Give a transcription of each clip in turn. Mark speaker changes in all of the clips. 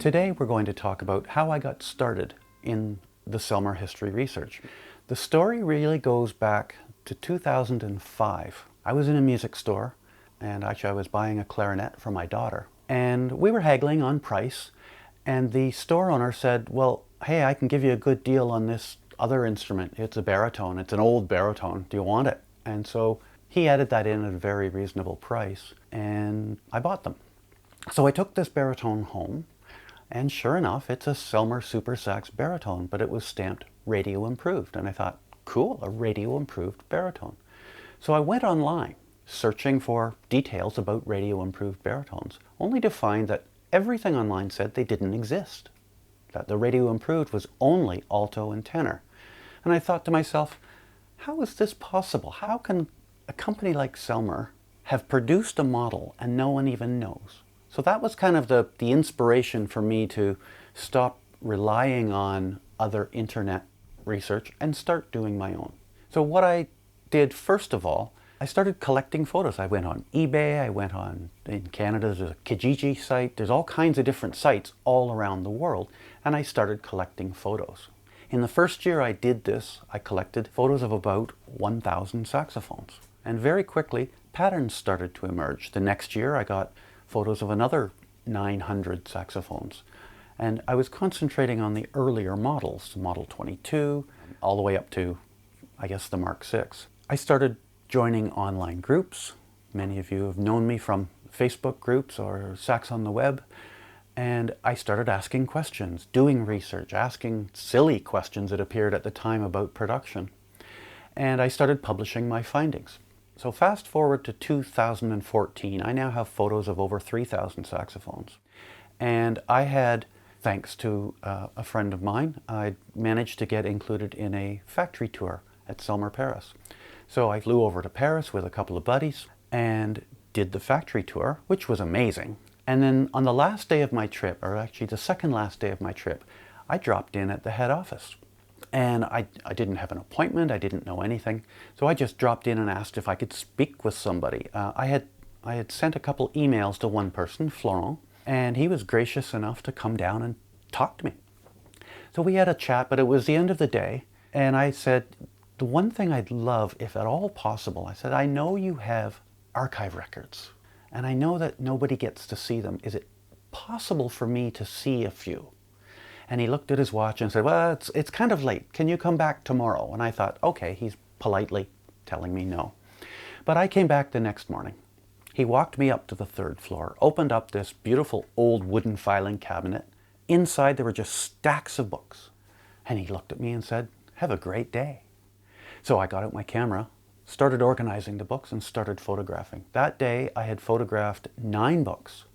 Speaker 1: Today we're going to talk about how I got started in the Selmer history research. The story really goes back to 2005. I was in a music store, and actually I was buying a clarinet for my daughter. And we were haggling on price, and the store owner said, well, hey, I can give you a good deal on this other instrument. It's a baritone. It's an old baritone. Do you want it? And so he added that in at a very reasonable price, and I bought them. So I took this baritone home, and sure enough, it's a Selmer Super Sax baritone, but it was stamped radio improved. And I thought, cool, a radio improved baritone. So I went online searching for details about radio improved baritones, only to find that everything online said they didn't exist, that the radio improved was only alto and tenor. And I thought to myself, how is this possible? How can a company like Selmer have produced a model and no one even knows? So that was kind of the inspiration for me to stop relying on other internet research and start doing my own. So what I did first of all, I started collecting photos. I went on eBay, I went on, in Canada there's a Kijiji site, there's all kinds of different sites all around the world, and I started collecting photos. In the first year I did this, I collected photos of about 1,000 saxophones. And very quickly, patterns started to emerge. The next year I got photos of another 900 saxophones. And I was concentrating on the earlier models, the Model 22, all the way up to, I guess, the Mark 6. I started joining online groups. Many of you have known me from Facebook groups or Sax on the Web. And I started asking questions, doing research, asking silly questions that appeared at the time about production. And I started publishing my findings. So fast forward to 2014, I now have photos of over 3,000 saxophones. And I had, thanks to a friend of mine, I managed to get included in a factory tour at SELMER Paris. So I flew over to Paris with a couple of buddies and did the factory tour, which was amazing. And then on the last day of my trip, or actually the second last day of my trip, I dropped in at the head office. And I didn't have an appointment, I didn't know anything. So I just dropped in and asked if I could speak with somebody. I had sent a couple emails to one person, Florent, and he was gracious enough to come down and talk to me. So we had a chat, but it was the end of the day, and I said, the one thing I'd love, if at all possible, I said, I know you have archive records, and I know that nobody gets to see them. Is it possible for me to see a few? And he looked at his watch and said, well, it's kind of late. Can you come back tomorrow? And I thought, okay, he's politely telling me no. But I came back the next morning. He walked me up to the third floor, opened up this beautiful old wooden filing cabinet. Inside there were just stacks of books. And he looked at me and said, have a great day. So I got out my camera, started organizing the books, and started photographing. That day I had photographed 9 books,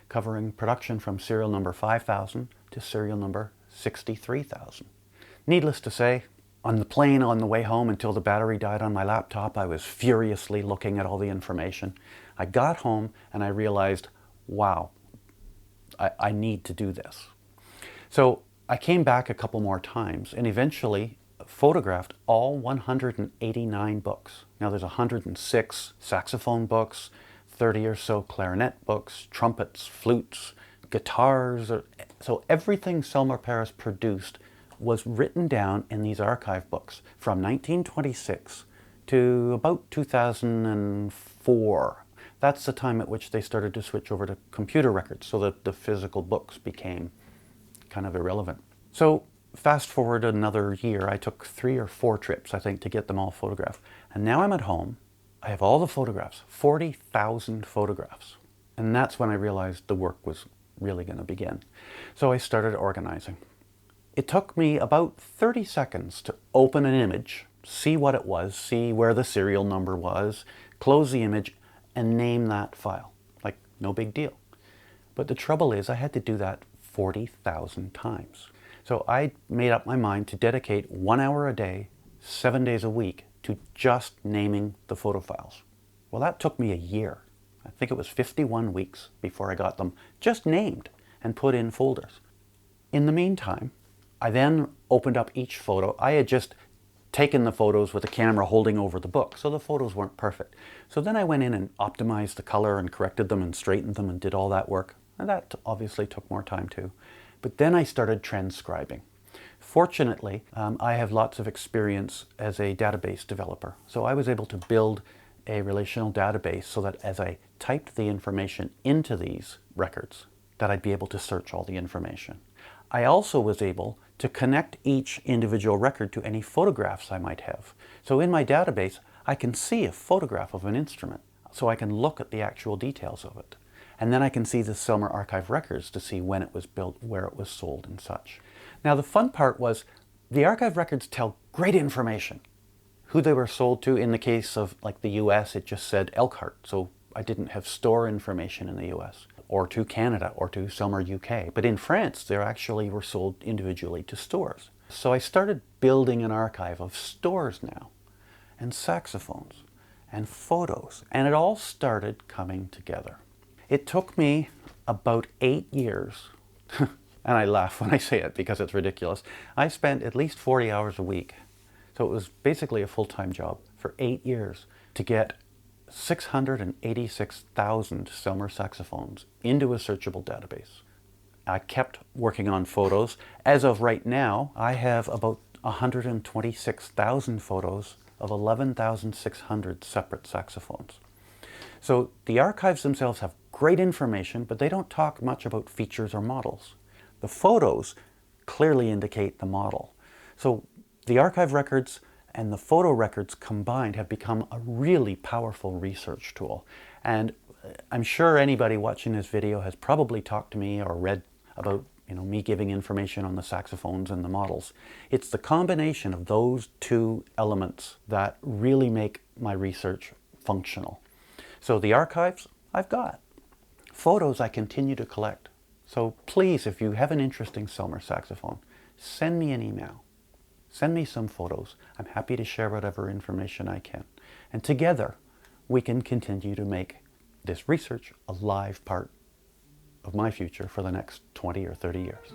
Speaker 1: covering production from serial number 5,000 to serial number 63,000. Needless to say, on the plane on the way home until the battery died on my laptop, I was furiously looking at all the information. I got home and I realized, wow, I need to do this. So I came back a couple more times and eventually photographed all 189 books. Now there's 106 saxophone books, 30 or so clarinet books, trumpets, flutes, guitars. So everything SELMER Paris produced was written down in these archive books from 1926 to about 2004. That's the time at which they started to switch over to computer records, so that the physical books became kind of irrelevant. So fast forward another year, I took 3 or 4 trips, I think, to get them all photographed. And now I'm at home. I have all the photographs, 40,000 photographs. And that's when I realized the work was really going to begin. So I started organizing. It took me about 30 seconds to open an image, see what it was, see where the serial number was, close the image, and name that file. Like, no big deal. But the trouble is, I had to do that 40,000 times. So I made up my mind to dedicate 1 hour a day, 7 days a week, to just naming the photo files. Well, that took me a year. I think it was 51 weeks before I got them just named and put in folders. In the meantime, I then opened up each photo. I had just taken the photos with the camera holding over the book, so the photos weren't perfect. So then I went in and optimized the color and corrected them and straightened them and did all that work. And that obviously took more time too. But then I started transcribing. Fortunately, I have lots of experience as a database developer. So I was able to build a relational database so that as I typed the information into these records, that I'd be able to search all the information. I also was able to connect each individual record to any photographs I might have. So in my database, I can see a photograph of an instrument, so I can look at the actual details of it. And then I can see the Selmer archive records to see when it was built, where it was sold and such. Now the fun part was the archive records tell great information. Who they were sold to. In the case of like the US, it just said Elkhart, so I didn't have store information in the US, or to Canada, or to Selmer UK. But in France, they actually were sold individually to stores. So I started building an archive of stores now, and saxophones, and photos, and it all started coming together. It took me about 8 years, and I laugh when I say it because it's ridiculous. I spent at least 40 hours a week. So it was basically a full-time job for 8 years to get 686,000 Selmer saxophones into a searchable database. I kept working on photos. As of right now, I have about 126,000 photos of 11,600 separate saxophones. So the archives themselves have great information, but they don't talk much about features or models. The photos clearly indicate the model. So the archive records and the photo records combined have become a really powerful research tool. And I'm sure anybody watching this video has probably talked to me or read about me giving information on the saxophones and the models. It's the combination of those two elements that really make my research functional. So the archives, I've got. Photos I continue to collect. So please, if you have an interesting Selmer saxophone, send me an email. Send me some photos. I'm happy to share whatever information I can. And together, we can continue to make this research a live part of my future for the next 20 or 30 years.